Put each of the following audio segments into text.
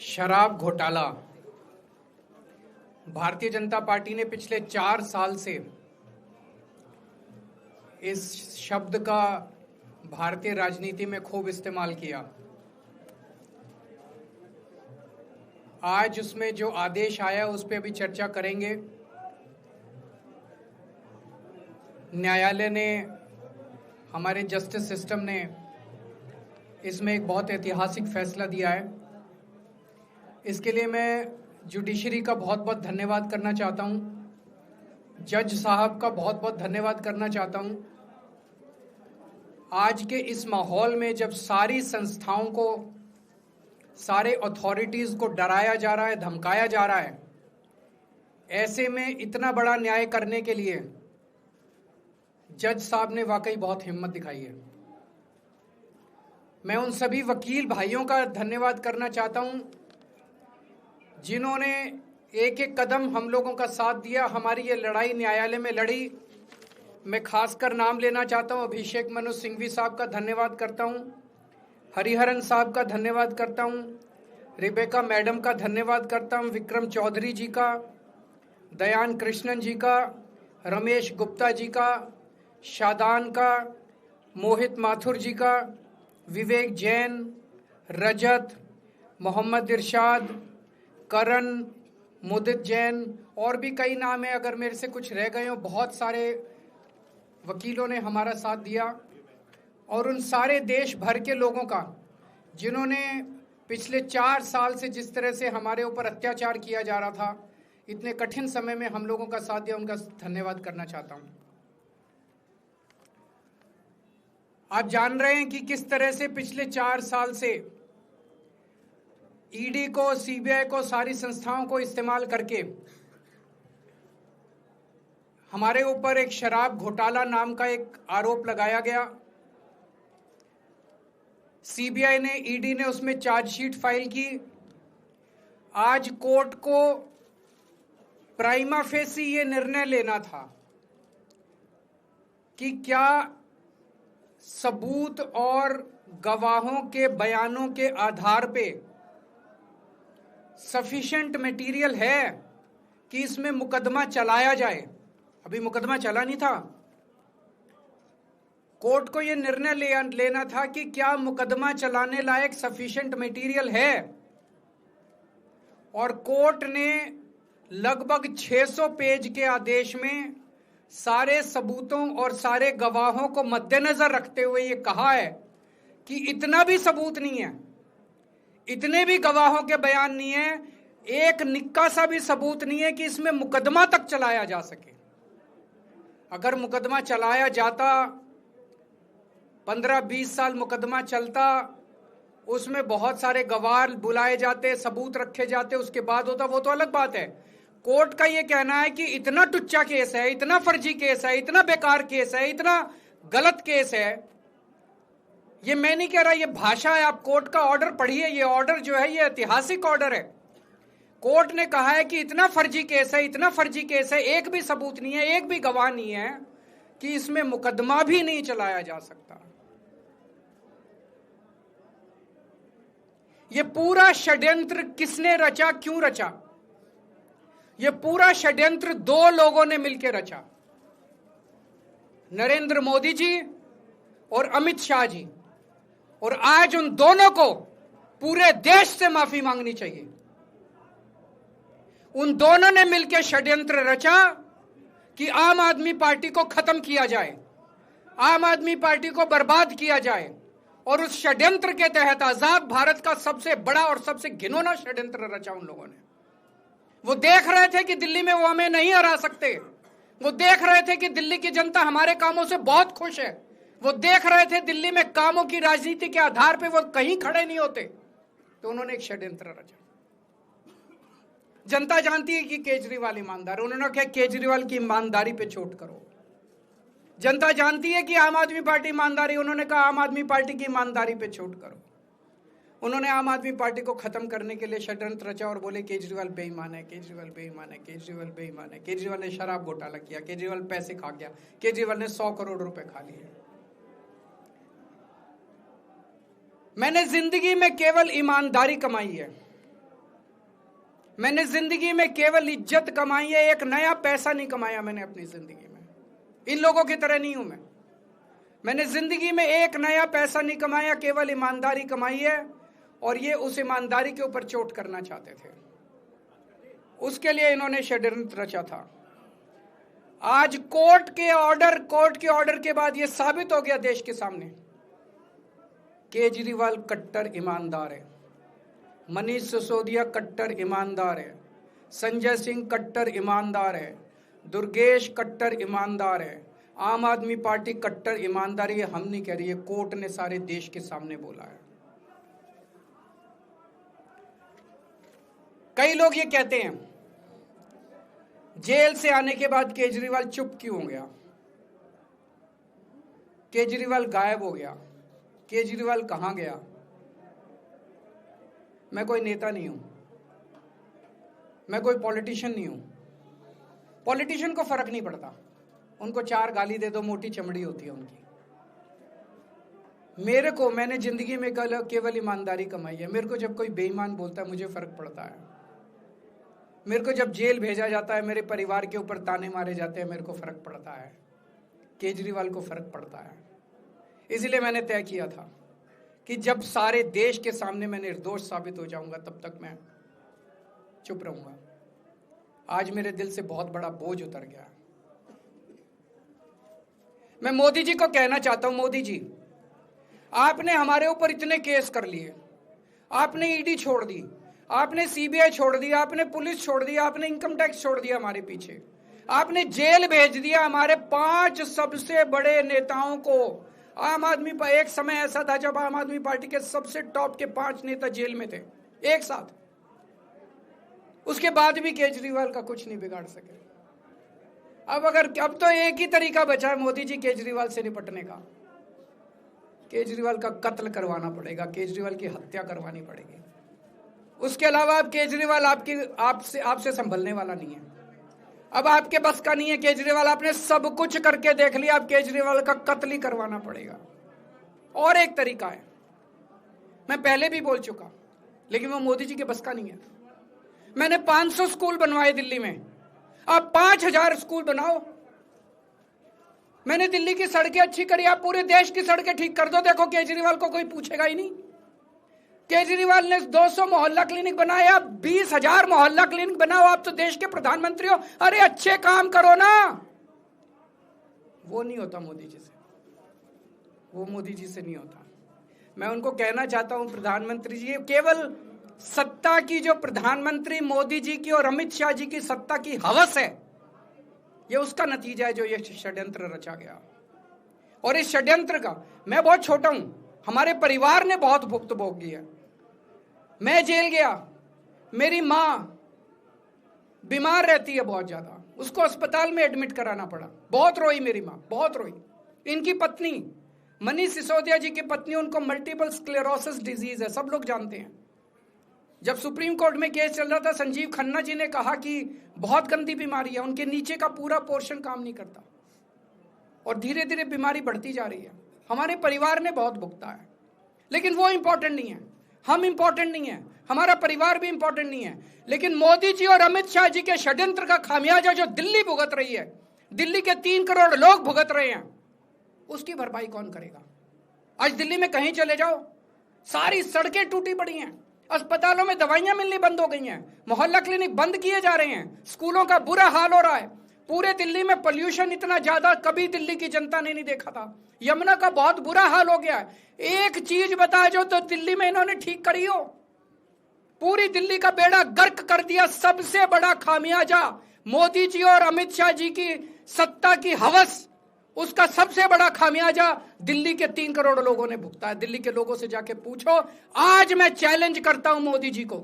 शराब घोटाला। भारतीय जनता पार्टी ने पिछले 4 साल से इस शब्द का भारतीय राजनीति में खूब इस्तेमाल किया। आज उसमें जो आदेश आया उस पर भी चर्चा करेंगे। न्यायालय ने, हमारे जस्टिस सिस्टम ने इसमें एक बहुत ऐतिहासिक फैसला दिया है। इसके लिए मैं जुडिशरी का बहुत बहुत धन्यवाद करना चाहता हूं, जज साहब का बहुत बहुत धन्यवाद करना चाहता हूं। आज के इस माहौल में जब सारी संस्थाओं को, सारे अथॉरिटीज को डराया जा रहा है, धमकाया जा रहा है, ऐसे में इतना बड़ा न्याय करने के लिए जज साहब ने वाकई बहुत हिम्मत दिखाई है। मैं उन सभी वकील भाइयों का धन्यवाद करना चाहता हूं जिन्होंने एक एक कदम हम लोगों का साथ दिया, हमारी ये लड़ाई न्यायालय में लड़ी। मैं खासकर नाम लेना चाहता हूं, अभिषेक मनु सिंघवी साहब का धन्यवाद करता हूं, हरिहरन साहब का धन्यवाद करता हूं, रिबेका मैडम का धन्यवाद करता हूं, विक्रम चौधरी जी का, दयान कृष्णन जी का, रमेश गुप्ता जी का, शादान का, मोहित माथुर जी का, विवेक जैन, रजत, मोहम्मद इरशाद, करण, मुदित जैन, और भी कई नाम है, अगर मेरे से कुछ रह गए हो। बहुत सारे वकीलों ने हमारा साथ दिया, और उन सारे देश भर के लोगों का जिन्होंने पिछले 4 साल से जिस तरह से हमारे ऊपर अत्याचार किया जा रहा था, इतने कठिन समय में हम लोगों का साथ दिया, उनका धन्यवाद करना चाहता हूं। आप जान रहे हैं कि किस तरह से पिछले 4 साल से ईडी को, सीबीआई को, सारी संस्थाओं को इस्तेमाल करके हमारे ऊपर एक शराब घोटाला नाम का एक आरोप लगाया गया। सीबीआई ने, ईडी ने उसमें चार्जशीट फाइल की। आज कोर्ट को प्राइमा फेसी ये निर्णय लेना था कि क्या सबूत और गवाहों के बयानों के आधार पे सफिशिएंट मटेरियल है कि इसमें मुकदमा चलाया जाए। अभी मुकदमा चला नहीं था। कोर्ट को यह निर्णय लेना था कि क्या मुकदमा चलाने लायक सफिशिएंट मटेरियल है, और कोर्ट ने लगभग 600 पेज के आदेश में सारे सबूतों और सारे गवाहों को मद्देनजर रखते हुए ये कहा है कि इतना भी सबूत नहीं है, इतने भी गवाहों के बयान नहीं है, एक निक्का सा भी सबूत नहीं है कि इसमें मुकदमा तक चलाया जा सके। अगर मुकदमा चलाया जाता, 15-20 साल मुकदमा चलता, उसमें बहुत सारे गवाह बुलाए जाते, सबूत रखे जाते, उसके बाद होता, वो तो अलग बात है। कोर्ट का ये कहना है कि इतना टुच्चा केस है, इतना फर्जी केस है, इतना बेकार केस है, इतना गलत केस है। ये मैं नहीं कह रहा, ये भाषा है। आप कोर्ट का ऑर्डर पढ़िए। ये ऑर्डर जो है ये ऐतिहासिक ऑर्डर है। कोर्ट ने कहा है कि इतना फर्जी केस है, इतना फर्जी केस है, एक भी सबूत नहीं है, एक भी गवाह नहीं है कि इसमें मुकदमा भी नहीं चलाया जा सकता। ये पूरा षड्यंत्र किसने रचा, क्यों रचा? ये पूरा षड्यंत्र 2 लोगों ने मिलकर रचा, नरेंद्र मोदी जी और अमित शाह जी। और आज उन दोनों को पूरे देश से माफी मांगनी चाहिए। उन दोनों ने मिलकर षड्यंत्र रचा कि आम आदमी पार्टी को खत्म किया जाए, आम आदमी पार्टी को बर्बाद किया जाए। और उस षड्यंत्र के तहत आजाद भारत का सबसे बड़ा और सबसे घिनौना षड्यंत्र रचा उन लोगों ने। वो देख रहे थे कि दिल्ली में वो हमें नहीं हरा सकते। वो देख रहे थे कि दिल्ली की जनता हमारे कामों से बहुत खुश है। वो देख रहे थे दिल्ली में कामों की राजनीति के आधार पे वो कहीं खड़े नहीं होते, तो उन्होंने एक षड्यंत्र रचा। जनता जानती है कि केजरीवाल ईमानदार, उन्होंने कहा केजरीवाल की ईमानदारी पे चोट करो। जनता जानती है कि आम आदमी पार्टी ईमानदारी, उन्होंने कहा आम आदमी पार्टी की ईमानदारी पे चोट करो। उन्होंने आम आदमी पार्टी को खत्म करने के लिए षड्यंत्र रचा और बोले केजरीवाल बेईमान है, केजरीवाल बेईमान है, केजरीवाल बेईमान है। केजरीवाल ने शराब घोटाला किया, केजरीवाल पैसे खा गया, केजरीवाल ने 100 करोड़ रुपए खा लिए। मैंने जिंदगी में केवल ईमानदारी कमाई है, मैंने जिंदगी में केवल इज्जत कमाई है, एक नया पैसा नहीं कमाया मैंने अपनी जिंदगी में। इन लोगों की तरह नहीं हूं मैं। मैंने जिंदगी में एक नया पैसा नहीं कमाया, केवल ईमानदारी कमाई है। और ये उस ईमानदारी के ऊपर चोट करना चाहते थे, उसके लिए इन्होंने षड्यंत्र रचा था। आज कोर्ट के ऑर्डर के बाद ये साबित हो गया देश के सामने, केजरीवाल कट्टर ईमानदार है, मनीष सिसोदिया कट्टर ईमानदार है, संजय सिंह कट्टर ईमानदार है, दुर्गेश कट्टर ईमानदार है, आम आदमी पार्टी कट्टर ईमानदारी है। हम नहीं कह रही है, कोर्ट ने सारे देश के सामने बोला है। कई लोग ये कहते हैं जेल से आने के बाद केजरीवाल चुप क्यों हो गया, केजरीवाल गायब हो गया, केजरीवाल कहां गया। मैं कोई नेता नहीं हूं, मैं कोई पॉलिटिशियन नहीं हूं। पॉलिटिशियन को फर्क नहीं पड़ता, उनको 4 गाली दे दो, मोटी चमड़ी होती है उनकी। मैंने जिंदगी में केवल ईमानदारी कमाई है। मेरे को जब कोई बेईमान बोलता है मुझे फर्क पड़ता है। मेरे को जब जेल भेजा जाता है, मेरे परिवार के ऊपर ताने मारे जाते हैं, मेरे को फर्क पड़ता है। केजरीवाल को फर्क पड़ता है। इसलिए मैंने तय किया था कि जब सारे देश के सामने मैं निर्दोष साबित हो जाऊंगा तब तक मैं चुप रहूंगा। आज मेरे दिल से बहुत बड़ा बोझ उतर गया। मैं मोदी जी को कहना चाहता हूं, मोदी जी आपने हमारे ऊपर इतने केस कर लिए, आपने ईडी छोड़ दी, आपने सीबीआई छोड़ दी, आपने पुलिस छोड़ दी, आपने इनकम टैक्स छोड़ दिया हमारे पीछे, आपने जेल भेज दिया हमारे 5 सबसे बड़े नेताओं को। आम आदमी पर एक समय ऐसा था जब आम आदमी पार्टी के सबसे टॉप के 5 नेता जेल में थे एक साथ। उसके बाद भी केजरीवाल का कुछ नहीं बिगाड़ सके। अब तो एक ही तरीका बचा है मोदी जी केजरीवाल से निपटने का, केजरीवाल का कत्ल करवाना पड़ेगा, केजरीवाल की हत्या करवानी पड़ेगी। उसके अलावा अब केजरीवाल आपसे संभलने वाला नहीं है। अब आपके बस का नहीं है केजरीवाल, आपने सब कुछ करके देख लिया, अब केजरीवाल का कत्ल ही करवाना पड़ेगा। और एक तरीका है, मैं पहले भी बोल चुका, लेकिन वो मोदी जी के बस का नहीं है। मैंने 500 स्कूल बनवाए दिल्ली में, आप 5000 स्कूल बनाओ। मैंने दिल्ली की सड़कें अच्छी करी, आप पूरे देश की सड़कें ठीक कर दो, देखो केजरीवाल को कोई पूछेगा ही नहीं। केजरीवाल ने 200 मोहल्ला क्लिनिक बनाए, आप 20,000 मोहल्ला क्लिनिक बनाओ। आप तो देश के प्रधानमंत्री हो, अरे अच्छे काम करो ना। वो नहीं होता मोदी जी से, वो मोदी जी से नहीं होता। मैं उनको कहना चाहता हूं, प्रधानमंत्री जी, केवल सत्ता की जो प्रधानमंत्री मोदी जी की और अमित शाह जी की सत्ता की हवस है, ये उसका नतीजा है जो ये षड्यंत्र रचा गया। और इस षड्यंत्र का मैं बहुत छोटा हूं, हमारे परिवार ने बहुत भुगत भोगी है। मैं जेल गया, मेरी मां बीमार रहती है बहुत ज्यादा, उसको अस्पताल में एडमिट कराना पड़ा, बहुत रोई मेरी मां, बहुत रोई। इनकी पत्नी मनीष सिसोदिया जी की पत्नी, उनको मल्टीपल स्क्लेरोसिस डिजीज है, सब लोग जानते हैं। जब सुप्रीम कोर्ट में केस चल रहा था, संजीव खन्ना जी ने कहा कि बहुत गंदी बीमारी है, उनके नीचे का पूरा पोर्शन काम नहीं करता और धीरे धीरे बीमारी बढ़ती जा रही है। हमारे परिवार ने बहुत भुगता है, लेकिन वो इंपॉर्टेंट नहीं है, हम इंपॉर्टेंट नहीं है, हमारा परिवार भी इंपॉर्टेंट नहीं है। लेकिन मोदी जी और अमित शाह जी के षड्यंत्र का खामियाजा जो दिल्ली भुगत रही है, दिल्ली के 3 करोड़ लोग भुगत रहे हैं, उसकी भरपाई कौन करेगा? आज दिल्ली में कहीं चले जाओ, सारी सड़कें टूटी पड़ी हैं, अस्पतालों में दवाइयां मिलनी बंद हो गई हैं, मोहल्ला क्लिनिक बंद किए जा रहे हैं, स्कूलों का बुरा हाल हो रहा है। पूरे दिल्ली में पोल्यूशन इतना ज्यादा कभी दिल्ली की जनता ने नहीं देखा था। यमुना का बहुत बुरा हाल हो गया है। एक चीज बता जो तो दिल्ली में इन्होंने ठीक करी हो, पूरी दिल्ली का बेड़ा गर्क कर दिया। सबसे बड़ा खामियाजा मोदी जी और अमित शाह जी की सत्ता की हवस, उसका सबसे बड़ा खामियाजा दिल्ली के 3 करोड़ लोगों ने भुगता है। दिल्ली के लोगों से जाके पूछो। आज मैं चैलेंज करता हूं मोदी जी को,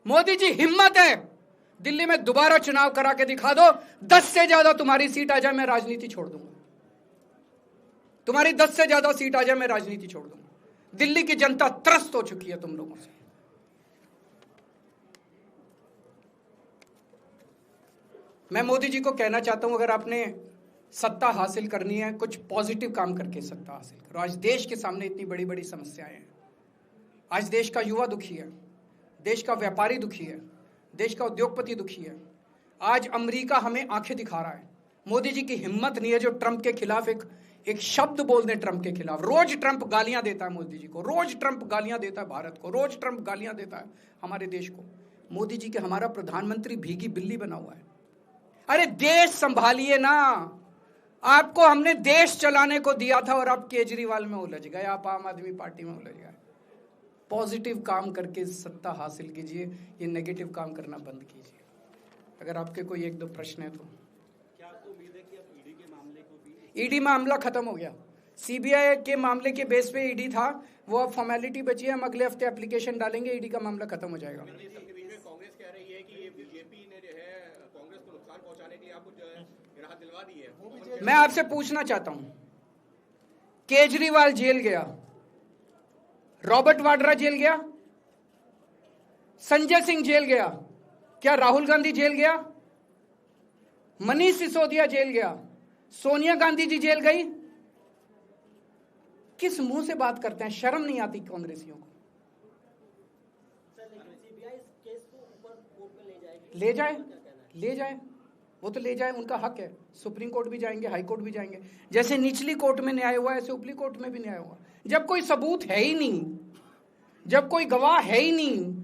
मोदी जी हिम्मत है दिल्ली में दोबारा चुनाव करा के दिखा दो, 10 से ज्यादा तुम्हारी सीट आ जाए मैं राजनीति छोड़ दूंगा, तुम्हारी 10 से ज्यादा सीट आ जाए मैं राजनीति छोड़ दूंगा। दिल्ली की जनता त्रस्त हो चुकी है तुम लोगों से। मैं मोदी जी को कहना चाहता हूं, अगर आपने सत्ता हासिल करनी है, कुछ पॉजिटिव काम करके सत्ता हासिल करो। आज देश के सामने इतनी बड़ी बड़ी समस्याएं हैं। आज देश का युवा दुखी है, देश का व्यापारी दुखी है, देश का उद्योगपति दुखी है। आज अमेरिका हमें आंखें दिखा रहा है। मोदी जी की हिम्मत नहीं है जो ट्रंप के खिलाफ एक शब्द बोल दें। ट्रंप के खिलाफ रोज ट्रंप गालियां देता है मोदी जी को, रोज ट्रंप गालियां देता है भारत को, रोज ट्रंप गालियां देता है हमारे देश को। मोदी जी के हमारा प्रधानमंत्री भीगी बिल्ली बना हुआ है। अरे देश संभालिए ना, आपको हमने देश चलाने को दिया था और आप केजरीवाल में उलझ गए, आप आम आदमी पार्टी में उलझ गए। पॉजिटिव काम करके सत्ता हासिल कीजिए, ये नेगेटिव काम करना बंद कीजिए। अगर आपके कोई एक दो प्रश्न है तो। क्या आपको उम्मीद है कि अब ईडी के मामले को भी? ईडी मामला खत्म हो गया। सीबीआई के मामले के बेस पे ईडी था, वो अब फॉर्मेलिटी बची है। हम अगले हफ्ते एप्लीकेशन डालेंगे, ईडी का मामला खत्म हो जाएगा। कांग्रेस कह रही है कि ये बीजेपी ने जो है कांग्रेस को नुकसान पहुंचाने के लिए आपको जो है राहत दिलवा दी है। मैं आपसे पूछना चाहता हूं, केजरीवाल जेल गया, रॉबर्ट वाड्रा जेल गया, संजय सिंह जेल गया, क्या राहुल गांधी जेल गया, मनीष सिसोदिया जेल गया, सोनिया गांधी जी जेल गई? किस मुंह से बात करते हैं? शर्म नहीं आती कांग्रेसियों को? ले जाए, वो तो ले जाए, उनका हक है। सुप्रीम कोर्ट भी जाएंगे, हाई कोर्ट भी जाएंगे। जैसे निचली कोर्ट में न्याय हुआ, ऐसे ऊपरी कोर्ट में भी न्याय हुआ। जब कोई सबूत है ही नहीं, जब कोई गवाह है ही नहीं,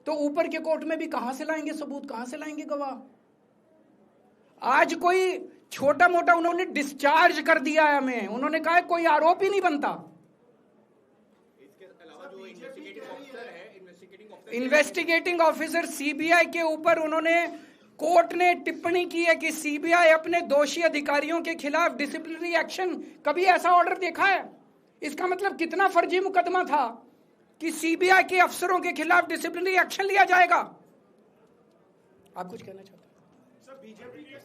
तो ऊपर के कोर्ट में भी कहां से लाएंगे सबूत, कहां से लाएंगे गवाह? आज कोई छोटा मोटा उन्होंने डिस्चार्ज कर दिया है हमें, उन्होंने कहा है कोई आरोप ही नहीं बनता। इसके अलावा जो इन्वेस्टिगेटिंग ऑफिसर है, इन्वेस्टिगेटिंग ऑफिसर सीबीआई के ऊपर उन्होंने, कोर्ट ने टिप्पणी की है कि सीबीआई अपने दोषी अधिकारियों के खिलाफ डिसिप्लिनरी एक्शन, कभी ऐसा ऑर्डर देखा है? इसका मतलब कितना फर्जी मुकदमा था कि सीबीआई के अफसरों के खिलाफ डिसिप्लिनरी एक्शन लिया जाएगा। आप कुछ कहना चाहते हैं? सर, बीजेपी के